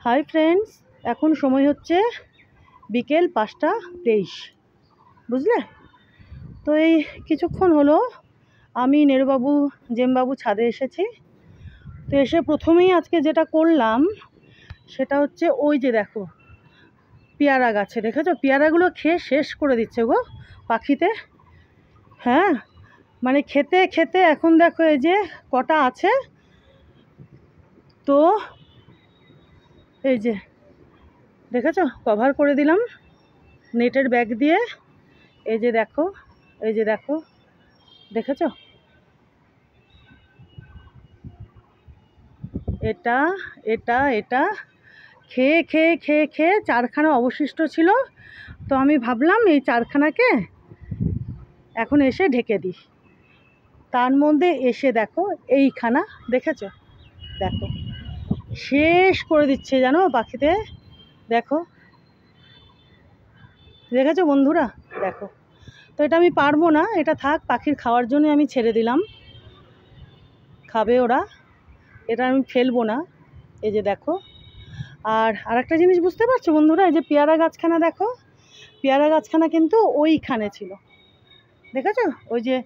Hi friends, এখন সময় হচ্ছে বিকেল 5টা 23, বুঝলে? তো এই কিছুক্ষণ হলো আমি নেরুবাবু জেমবাবু ছাদে এসেছি। তো এসে প্রথমেই আজকে যেটা করলাম সেটা হচ্ছে ওই যে দেখো পেয়ারা গাছে, দেখেছো পেয়ারাগুলো খেয়ে শেষ করে দিচ্ছে গো পাখিতে। হ্যাঁ, মানে খেতে খেতে এখন দেখো এই যে কটা আছে, তো এই যে দেখেছো কভার করে দিলাম নেটের ব্যাগ দিয়ে। এই যে দেখো, এই যে দেখো, দেখেছো এটা এটা এটা খেয়ে খেয়ে খেয়ে খেয়ে 4খানা অবশিষ্ট ছিল। তো আমি ভাবলাম এই 4খানাকে এখন এসে ঢেকে দিই। তার মধ্যে এসে দেখো এইখানা, দেখেছো দেখো শেষ করে দিচ্ছে জানো পাখিতে। দেখো, দেখেছো বন্ধুরা, দেখো। তো এটা আমি পারবো না, এটা থাক, পাখির খাওয়ার জন্য আমি ছেড়ে দিলাম, খাবে ওরা, এটা আমি ফেলবো না। এই যে দেখো, আর আরেকটা জিনিস বুঝতে পারছো বন্ধুরা, এই যে পেয়ারা গাছখানা দেখো, পেয়ারা গাছখানা কিন্তু ওইখানে ছিল, দেখেছো? ওই যে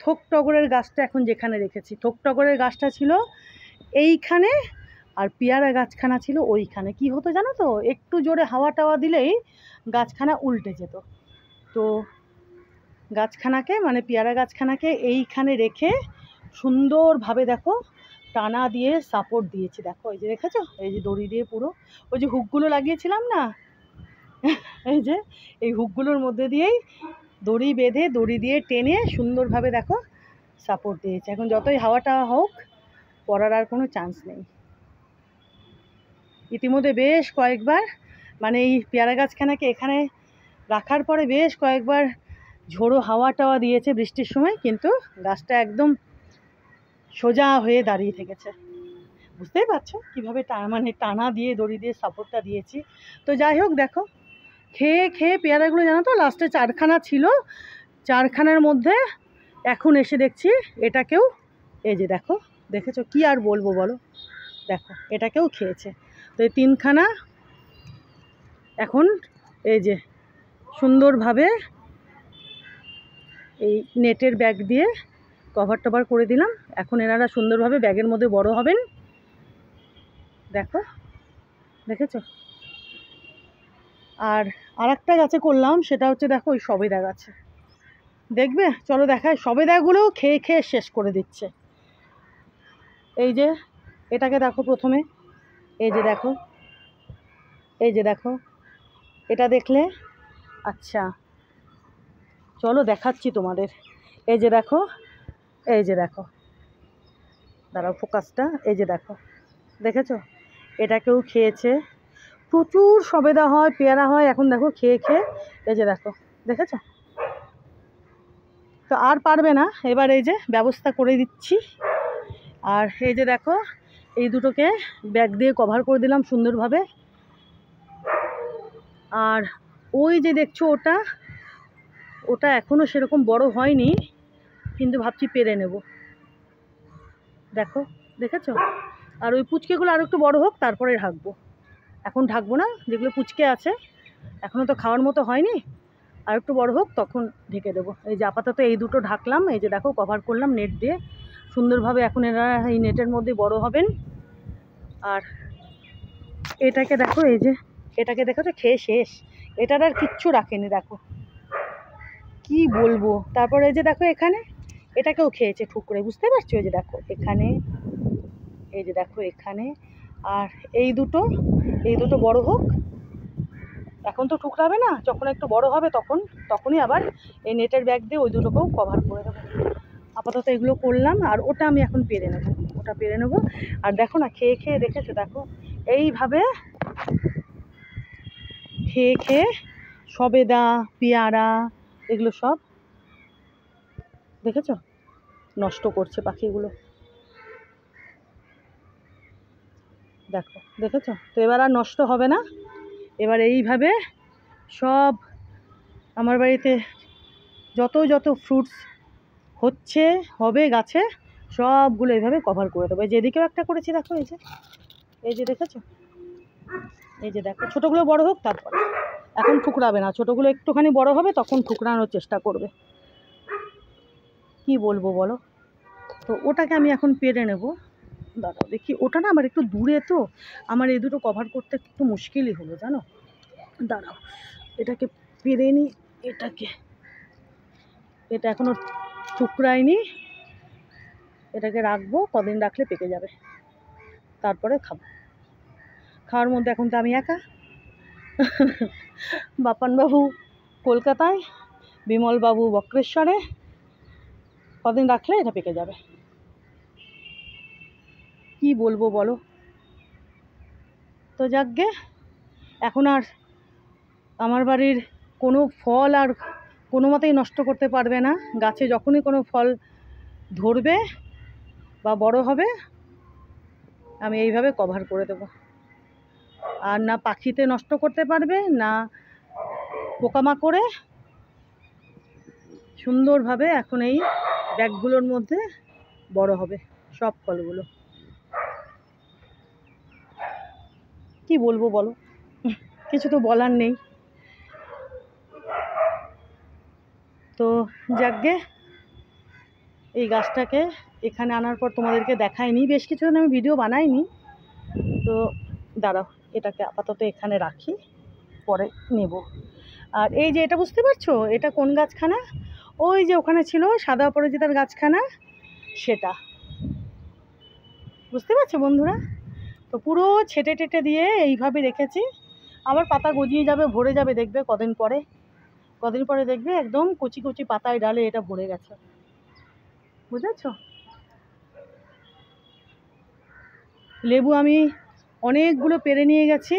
থোক টগরের গাছটা এখন যেখানে রেখেছি, থোক টগরের গাছটা ছিল এইখানে, আর পেয়ারা গাছখানা ছিল ওইখানে। কি হতো জানো তো, একটু জোরে হাওয়া টাওয়া দিলেই গাছখানা উল্টে যেত। তো গাছখানাকে মানে পেয়ারা গাছখানাকে এইখানে রেখে সুন্দরভাবে দেখো টানা দিয়ে সাপোর্ট দিয়েছি। দেখো এই যে দেখেছো, এই যে দড়ি দিয়ে পুরো ওই যে হুকগুলো লাগিয়েছিলাম না, এই যে এই হুকগুলোর মধ্যে দিয়েই দড়ি বেঁধে দড়ি দিয়ে টেনে সুন্দরভাবে দেখো সাপোর্ট দিয়েছে। এখন যতই হাওয়াটা হোক পড়ার আর কোনো চান্স নেই। ইতিমধ্যে বেশ কয়েকবার মানে এই পেয়ারা গাছখানাকে এখানে রাখার পরে বেশ কয়েকবার ঝোড়ো হাওয়া টাওয়া দিয়েছে বৃষ্টির সময়, কিন্তু গাছটা একদম সোজা হয়ে দাঁড়িয়ে থেকেছে। বুঝতেই পারছো কীভাবে মানে টানা দিয়ে দড়ি দিয়ে সাপোর্টটা দিয়েছি। তো যাই হোক, দেখো খেয়ে খেয়ে পেয়ারাগুলো জানো তো লাস্টে 4খানা ছিল, 4খানার মধ্যে এখন এসে দেখছি এটাকেও, এই যে দেখো, দেখেছো কি আর বলবো বলো, দেখো এটাকেও খেয়েছে। তো এই 3খানা এখন এই যে সুন্দরভাবে এই নেটের ব্যাগ দিয়ে কভার টভার করে দিলাম। এখন এনারা সুন্দরভাবে ব্যাগের মধ্যে বড় হবেন। দেখো, দেখেছো? আর আরেকটা গাছে করলাম, সেটা হচ্ছে দেখো ওই সবেদা গাছে, দেখবে চলো দেখায়, সবেদাগুলোও খেয়ে খেয়ে শেষ করে দিচ্ছে। এই যে এটাকে দেখো প্রথমে, এই যে দেখো, এই যে দেখো, এটা দেখলে আচ্ছা চলো দেখাচ্ছি তোমাদের। এই যে দেখো, এই যে দেখো, দাঁড়াও ফোকাসটা, এই যে দেখো, দেখেছো এটাকেও খেয়েছে। প্রচুর সবেদা হয়, পেয়ারা হয়, এখন দেখো খেয়ে খেয়ে এই যে দেখো, দেখেছো? তো আর পারবে না, এবার এই যে ব্যবস্থা করে দিচ্ছি। আর এই যে দেখো এই দুটোকে ব্যাগ দিয়ে কভার করে দিলাম সুন্দরভাবে। আর ওই যে দেখছো ওটা, ওটা এখনও সেরকম বড় হয়নি, কিন্তু ভাবছি পেরে নেব। দেখো, দেখেছো? আর ওই পুচকেগুলো আর একটু বড় হোক তারপরে ঢাকবো, এখন ঢাকবো না, যেগুলো পুচকে আছে এখনও তো খাওয়ার মতো হয়নি, আর একটু বড় হোক তখন ঢেকে দেবো। এই যে আপাতত এই দুটো ঢাকলাম, এই যে দেখো কভার করলাম নেট দিয়ে সুন্দরভাবে। এখন এরা এই নেটের মধ্যে বড় হবেন। আর এটাকে দেখো, এই যে এটাকে দেখো তো খেয়ে শেষ, এটার আর কিচ্ছু রাখেনি, দেখো কি বলবো। তারপরে এই যে দেখো এখানে এটাকেও খেয়েছে ঠুকরে, বুঝতে পারছো? এই যে দেখো এখানে, এই যে দেখো এখানে, আর এই দুটো বড় হোক, এখন তো ঠুকরাবে না, যখন একটু বড় হবে তখনই আবার এই নেটের ব্যাগ দিয়ে ওই দুটোকেও কভার করে দেবো। আপাতত এগুলো করলাম, আর ওটা আমি এখন পেরে নেবো, ওটা পেরে নেবো। আর দেখো না খেয়ে খেয়ে, দেখেছো দেখো এইভাবে খেয়ে খেয়ে সবেদা পেয়ারা এগুলো সব দেখেছো নষ্ট করছে পাখিগুলো, দেখো দেখেছো? তো এবার আর নষ্ট হবে না, এবার এইভাবে সব আমার বাড়িতে যত যত ফ্রুটস হচ্ছে হবে গাছে সবগুলো এইভাবে কভার করে দেবো। যেদিকেও একটা করেছি দেখো, এই যে দেখেছো এই যে দেখো, ছোটোগুলো বড় হোক তারপরে, এখন ঠুকরাবে না, ছোটোগুলো একটুখানি বড় হবে তখন ঠুকরানোর চেষ্টা করবে। কি বলবো বলো। তো ওটাকে আমি এখন পেরে নেব। দাঁড়াও দেখি, ওটা না আমার একটু দূরে, তো আমার এই দুটো কভার করতে একটু মুশকিলই হলো জানো। দাঁড়াও, এটাকে পেরে নিই। এটা এখনো টুকরাইনি, এটাকে রাখবো, কদিন রাখলে পেকে যাবে, তারপরে খাবো। খাওয়ার মধ্যে এখন তো আমি একা, বাপানবাবু কলকাতায়, বিমলবাবু বক্রেশ্বরে, কদিন রাখলে এটা পেকে যাবে। কি বলবো বলো। তো যাকগে, এখন আর আমার বাড়ির কোনো ফল আর কোনো মতেই নষ্ট করতে পারবে না। গাছে যখনই কোনো ফল ধরবে বা বড় হবে, আমি এইভাবে কভার করে দেব। আর না পাখিতে নষ্ট করতে পারবে, না পোকামাকড়ে। সুন্দরভাবে এখন এই ব্যাগগুলোর মধ্যে বড় হবে সব ফলগুলো। কি বলবো বলো, কিছু তো বলার নেই। তো যাকগে, এই গাছটাকে এখানে আনার পর তোমাদেরকে দেখাইনি, বেশ কিছুদিন আমি ভিডিও বানাইনি। তো দাঁড়াও, এটাকে আপাতত এখানে রাখি, পরে নেব। আর এই যে এটা বুঝতে পারছো, এটা কোন গাছখানা? ওই যে ওখানে ছিল সাদা অপরাজিতার গাছখানা, সেটা বুঝতে পারছো বন্ধুরা। তো পুরো ছেটে টেটে দিয়ে এইভাবে রেখেছি। আবার পাতা গজিয়ে যাবে, ভরে যাবে, দেখবে কদিন পরে দেখবে একদম কচি কচি পাতায় ডালে এটা ভরে গেছে, বুঝেছো। লেবু আমি অনেকগুলো পেরে নিয়ে গেছি,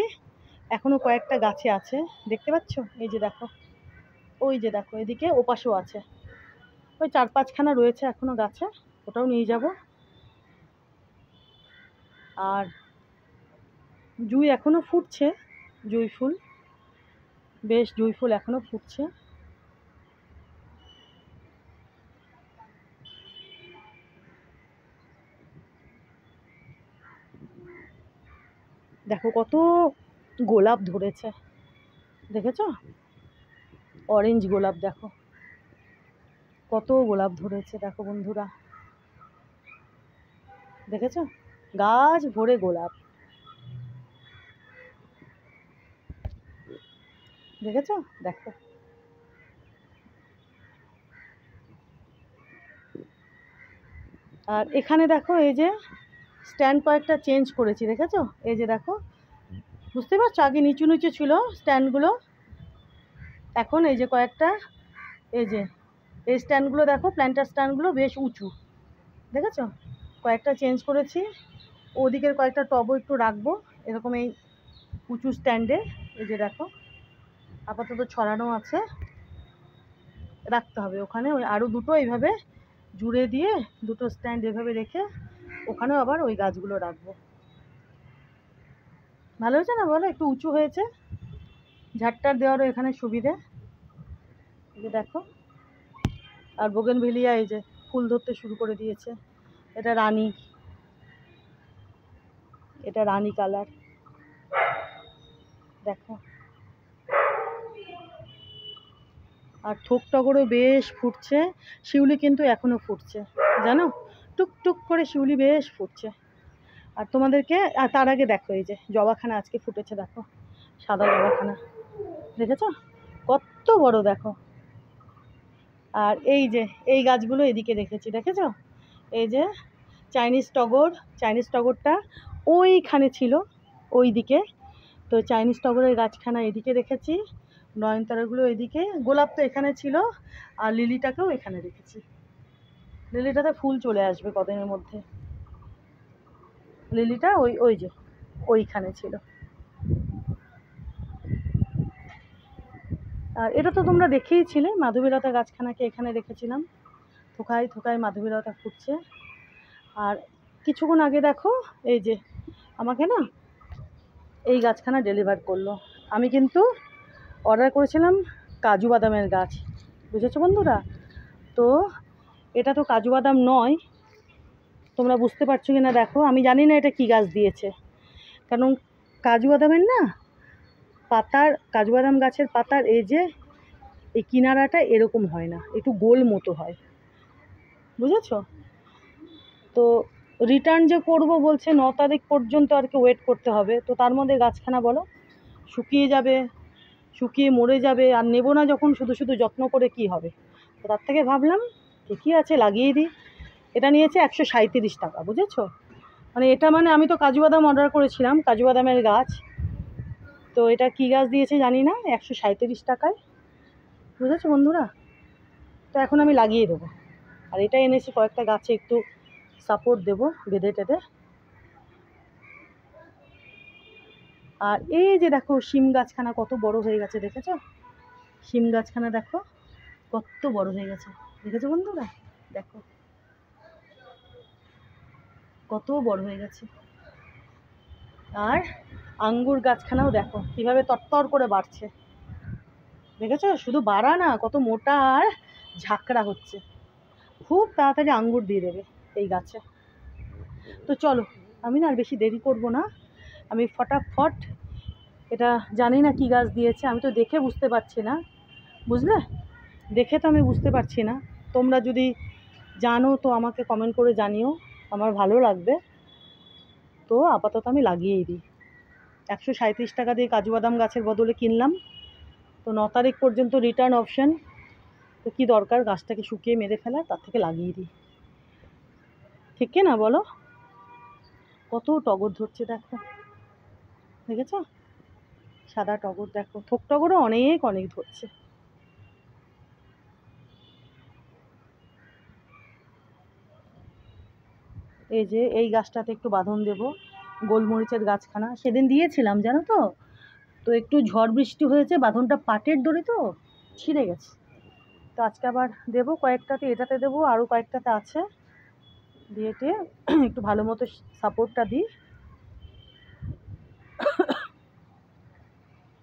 এখনো কয়েকটা গাছে আছে, দেখতে পাচ্ছ। এই যে দেখো, ওই যে দেখো, এদিকে ওপাশেও আছে, ওই 4-5খানা রয়েছে এখনো গাছে, ওটাও নিয়ে যাব। আর জুঁই এখনো ফুটছে, জুঁই ফুল, বেশ জুঁই ফুল এখনো ফুটছে। দেখো কত গোলাপ ধরেছে, দেখেছো, অরেঞ্জ গোলাপ, দেখো কত গোলাপ ধরেছে, দেখো বন্ধুরা, দেখেছো, গাছ ভরে গোলাপ, দেখেছো, দেখো। আর এখানে দেখো, এই যে স্ট্যান্ড কয়েকটা চেঞ্জ করেছি, দেখেছো, এই যে দেখো, বুঝতে পারছো, আগে নিচু নিচু ছিল স্ট্যান্ডগুলো, এখন এই যে কয়েকটা, এই যে এই স্ট্যান্ডগুলো দেখো, প্ল্যান্টার স্ট্যান্ডগুলো বেশ উঁচু, দেখেছো, কয়েকটা চেঞ্জ করেছি। ওদিকের কয়েকটা টবও একটু রাখবো এরকম এই উঁচু স্ট্যান্ডে। এই যে দেখো, আপাতত ছড়ানো আছে, রাখতে হবে ওখানে। ওই আরও দুটো এইভাবে জুড়ে দিয়ে দুটো স্ট্যান্ড এভাবে রেখে ওখানেও আবার ওই গাছগুলো রাখবো। ভালো হয়েছে না বলো, একটু উঁচু হয়েছে, ঝাড়টার দেওয়ারও এখানে সুবিধে। এই যে দেখো, আর বোগেনভেলিয়া এই যে ফুল ধরতে শুরু করে দিয়েছে, এটা রানী কালার, দেখো। আর ঠোক টগরও বেশ ফুটছে, শিউলি কিন্তু এখনো ফুটছে জানো, টুকটুক করে শিউলি বেশ ফুটছে। আর তোমাদেরকে, আর তার আগে দেখো, এই যে জবাখানা আজকে ফুটেছে, দেখো সাদা জবাখানা, দেখেছো কত বড়, দেখো। আর এই যে এই গাছগুলো এদিকে রেখেছি, দেখেছো, এই যে চাইনিজ টগরটা ওইখানে ছিল, ওই দিকে। তো চাইনিজ টগরের গাছখানা এদিকে রেখেছি, নয়নতারাগুলো এদিকে, গোলাপ তো এখানে ছিল, আর লিলিটাকেও এখানে রেখেছি। লিলিটাতে ফুল চলে আসবে কদিনের মধ্যে, লিলিটা ওই যে ওইখানে ছিল। আর এটা তো তোমরা দেখেইছিলে, মাধবীলতা গাছখানাকে এখানে রেখেছিলাম, থোকায় থোকায় মাধবীলতা ফুটছে। আর কিছুক্ষণ আগে দেখো, এই যে আমাকে না এই গাছখানা ডেলিভার করলো। আমি কিন্তু অর্ডার করেছিলাম কাজু বাদামের গাছ, বুঝেছো বন্ধুরা। তো এটা তো কাজু বাদাম নয়, তোমরা বুঝতে পারছো কি না দেখো, আমি জানি না এটা কি গাছ দিয়েছে, কারণ কাজু বাদামের না পাতার, কাজু বাদাম গাছের পাতার এই যে এই কিনারাটা এরকম হয় না, একটু গোল মতো হয়, বুঝেছ? তো রিটার্ন যে করব বলছে 9 তারিখ পর্যন্ত আর কি ওয়েট করতে হবে। তো তার মধ্যে গাছখানা বলো শুকিয়ে যাবে, শুকিয়ে মরে যাবে, আর নেব না যখন শুধু শুধু যত্ন করে কি হবে। তো তার থেকে ভাবলাম ঠিকই আছে লাগিয়ে দিই। এটা নিয়েছে 137 টাকা, বুঝেছো? মানে এটা মানে আমি তো কাজু বাদাম অর্ডার করেছিলাম, কাজু বাদামের গাছ, তো এটা কী গাছ দিয়েছে জানি না, 137 টাকায়, বুঝেছো বন্ধুরা? তো এখন আমি লাগিয়ে দেবো। আর এটা এনেছি কয়েকটা গাছে একটু সাপোর্ট দেবো বেঁধে টেঁধে। আর এই যে দেখো শিম গাছখানা কত বড় হয়ে গেছে, দেখেছো? শিম গাছখানা দেখো কত বড় হয়ে গেছে, দেখেছো বন্ধুরা? দেখো কত বড় হয়ে গেছে। আর আঙ্গুর গাছখানাও দেখো কিভাবে তরতর করে বাড়ছে, দেখেছো? শুধু বাড়া না, কত মোটা আর ঝাঁকড়া হচ্ছে। খুব তাড়াতাড়ি আঙ্গুর দিয়ে দেবে এই গাছে। তো চলো, আমি না আর বেশি দেরি করব না, আমি ফটাফট, এটা জানি না কি গাছ দিয়েছে, আমি তো দেখে বুঝতে পারছি না, বুঝলে? দেখে তো আমি বুঝতে পারছি না। তোমরা যদি জানো তো আমাকে কমেন্ট করে জানিও, আমার ভালো লাগবে। তো আপাতত আমি লাগিয়েই দিই। 137 টাকা দিয়ে কাজু বাদাম গাছের বদলে কিনলাম। তো 9 তারিখ পর্যন্ত রিটার্ন অপশান। তো কী দরকার গাছটাকে শুকিয়ে মেরে ফেলা, তার থেকে লাগিয়ে দিই, ঠিক কি না বলো? কত টগর ধরছে দেখো, দেখেছ? সাদা টগর দেখো, থোক টগরও অনেক অনেক ধরছে। এই যে এই গাছটাতে একটু বাঁধন দেবো, গোলমরিচের গাছখানা সেদিন দিয়েছিলাম জানো তো। তো একটু ঝড় বৃষ্টি হয়েছে, বাঁধনটা পাটের দড়ি তো ছিঁড়ে গেছে। তো আজকে আবার দেবো কয়েকটাতে, এটাতে দেবো, আরও কয়েকটাতে আছে, দিয়ে একটু ভালো মতো সাপোর্টটা দিই।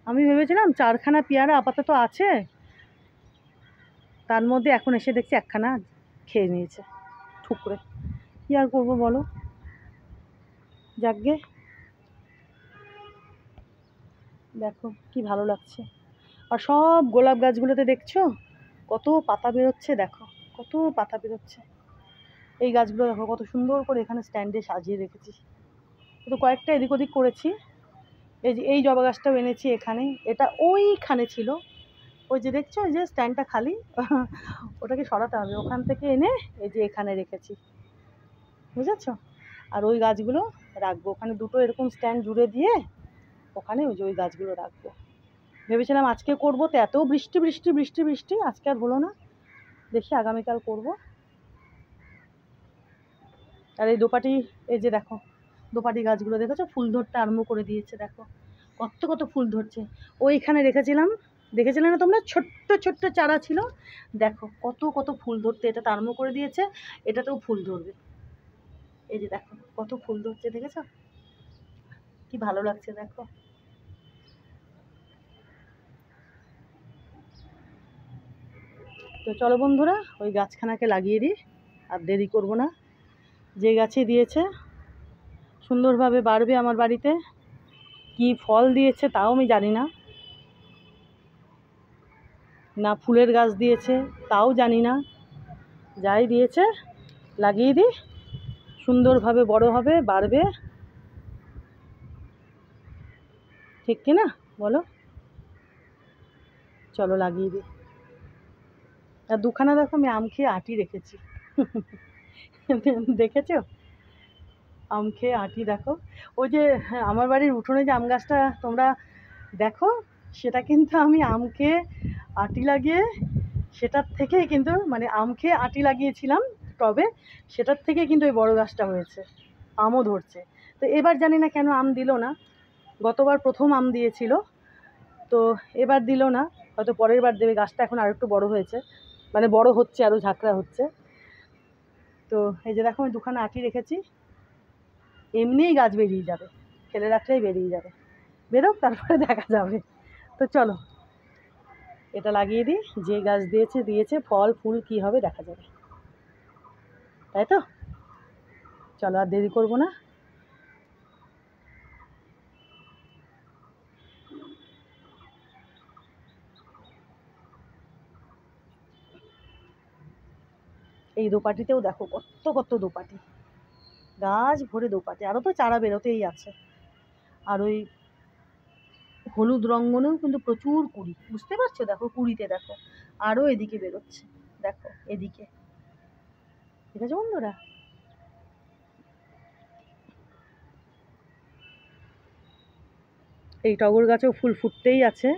আমি ভেবেছিলাম 4খানা পেয়ারা আপাতত আছে, তার মধ্যে এখন এসে দেখছি 1খানা খেয়ে নিয়েছে ঠুকরে। কী আর করবো বলো, যাকগে। দেখো কি ভালো লাগছে। আর সব গোলাপ গাছগুলোতে দেখছো কত পাতা বেরোচ্ছে, দেখো কত পাতা বেরোচ্ছে। এই গাছগুলো দেখো কত সুন্দর করে এখানে স্ট্যান্ডে সাজিয়ে রেখেছি। তো কয়েকটা এদিক ওদিক করেছি। এই যে এই জবা গাছটাও এনেছি এখানে, এটা ওইখানে ছিল, ওই যে দেখছো ওই যে স্ট্যান্ডটা খালি, ওটাকে সরাতে হবে, ওখান থেকে এনে এই যে এখানে রেখেছি, বুঝেছো? আর ওই গাছগুলো রাখবো ওখানে, দুটো এরকম স্ট্যান্ড জুড়ে দিয়ে ওখানে ওই যে ওই গাছগুলো রাখবো। ভেবেছিলাম আজকে করবো, তো এত বৃষ্টি বৃষ্টি বৃষ্টি বৃষ্টি আজকে আর হলো না, দেখি আগামীকাল করব। আর এই দোপাটি, এই যে দেখো দোপাটি গাছগুলো দেখেছো ফুল ধরতে আরম্ভ করে দিয়েছে, দেখো কত কত ফুল ধরছে। ওইখানে রেখেছিলাম, দেখেছিলে না তোমরা, ছোট্ট ছোট্ট চারা ছিল, দেখো কত কত ফুল ধরতে এটাতে আরম্ভ করে দিয়েছে, এটাতেও ফুল ধরবে। এই যে দেখো কত ফুল ধরছে, দেখেছো? কি ভালো লাগছে দেখো। তো চলো বন্ধুরা, ওই গাছখানাকে লাগিয়ে দিই, আর দেরি করব না। যে গাছে দিয়েছে সুন্দরভাবে বাড়বে আমার বাড়িতে, কি ফল দিয়েছে তাও আমি জানি না, না ফুলের গাছ দিয়েছে তাও জানি না, যাই দিয়েছে লাগিয়ে দিই, সুন্দরভাবে বড় হবে, বাড়বে, ঠিক কি না বলো? চলো লাগিয়ে দিই। আর দুখানা দেখো আমি আম খেয়ে আঁটি রেখেছি, দেখেছো? আম খেয়ে আঁটি দেখো। ওই যে আমার বাড়ির উঠোনে যে আম গাছটা তোমরা দেখো, সেটা কিন্তু আমি আম খেয়ে আঁটি লাগিয়ে, সেটার থেকেই কিন্তু মানে আম খেয়ে আঁটি লাগিয়েছিলাম টবে, সেটার থেকে কিন্তু ওই বড় গাছটা হয়েছে, আমও ধরছে। তো এবার জানি না কেন আম দিল না, গতবার প্রথম আম দিয়েছিল, তো এবার দিল না, হয়তো পরের বার দেবে। গাছটা এখন আর একটু বড় হয়েছে, মানে বড় হচ্ছে, আরও ঝাঁকড়া হচ্ছে। তো এই যে দেখো আমি দুখানা আঁটি রেখেছি, এমনিই গাছ বেরিয়ে যাবে, ফেলে রাখলেই বেরিয়ে যাবে, বেরোক তারপরে দেখা যাবে। তো চলো এটা লাগিয়ে দিই, যে গাছ দিয়েছে দিয়েছে, ফল ফুল কি হবে দেখা যাবে, তাই তো? চলো আর দেরি করবো না। এই দোপাটিতেও দেখো কত কত দোপাটি, গাছ ভরে দোপাটি, আরও তো চারা বেরোতেই আছে। আর ওই হলুদ রঙ্গনেও কিন্তু প্রচুর কুড়ি, বুঝতে পারছো? দেখো কুড়িতে দেখো আরও এদিকে বেরোচ্ছে, দেখো এদিকে, ঠিক আছে বন্ধুরা? এই টগর গাছেও ফুল ফুটতেই আছে।